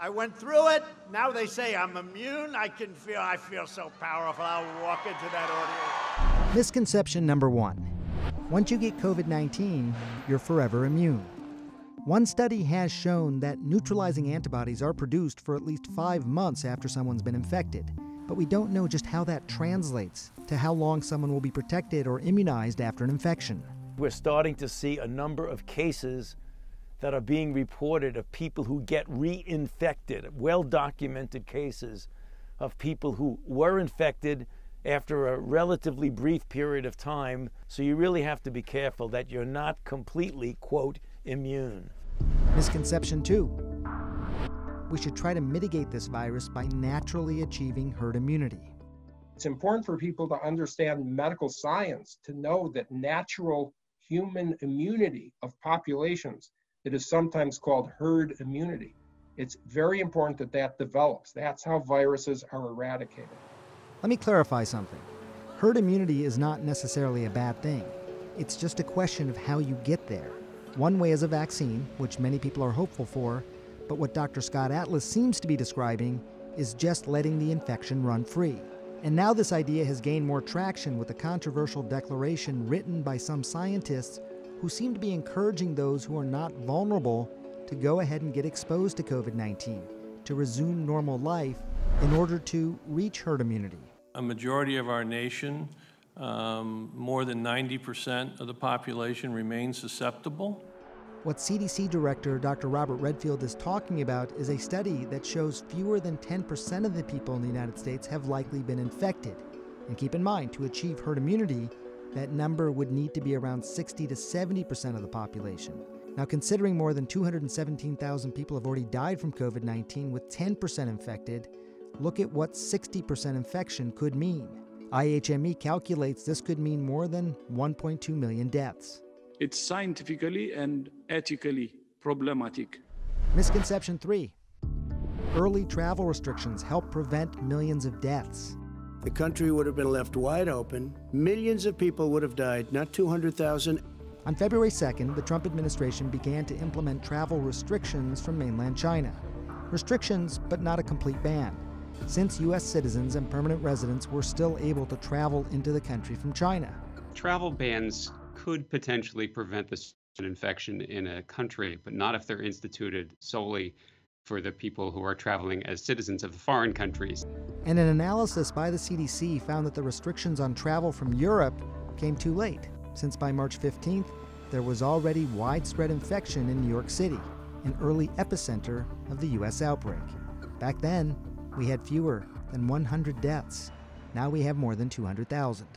I went through it. Now they say I'm immune. I feel so powerful. I'll walk into that audience. Misconception number 1. Once you get COVID-19, you're forever immune. One study has shown that neutralizing antibodies are produced for at least 5 months after someone's been infected. But we don't know just how that translates to how long someone will be protected or immunized after an infection. We're starting to see a number of cases that are being reported of people who get reinfected, well-documented cases of people who were infected after a relatively brief period of time. So you really have to be careful that you're not completely, quote, immune. Misconception 2. We should try to mitigate this virus by naturally achieving herd immunity. It's important for people to understand medical science, to know that natural human immunity of populations, it is sometimes called herd immunity. It's very important that that develops. That's how viruses are eradicated. Let me clarify something. Herd immunity is not necessarily a bad thing. It's just a question of how you get there. One way is a vaccine, which many people are hopeful for, but what Dr. Scott Atlas seems to be describing is just letting the infection run free. And now this idea has gained more traction with a controversial declaration written by some scientists who seem to be encouraging those who are not vulnerable to go ahead and get exposed to COVID-19, to resume normal life in order to reach herd immunity. A majority of our nation, more than 90% of the population, remains susceptible. What CDC Director Dr. Robert Redfield is talking about is a study that shows fewer than 10% of the people in the United States have likely been infected. And keep in mind, to achieve herd immunity, that number would need to be around 60 to 70% of the population. Now, considering more than 217,000 people have already died from COVID-19 with 10% infected, look at what 60% infection could mean. IHME calculates this could mean more than 1.2 million deaths. It's scientifically and ethically problematic. Misconception 3. Early travel restrictions help prevent millions of deaths. The country would have been left wide open. Millions of people would have died, not 200,000. On February 2nd, the Trump administration began to implement travel restrictions from mainland China. Restrictions, but not a complete ban, since U.S. citizens and permanent residents were still able to travel into the country from China. Travel bans could potentially prevent this infection in a country, but not if they're instituted solely for the people who are traveling as citizens of the foreign countries. And an analysis by the CDC found that the restrictions on travel from Europe came too late, since by March 15th, there was already widespread infection in New York City, an early epicenter of the U.S. outbreak. Back then, we had fewer than 100 deaths. Now we have more than 200,000.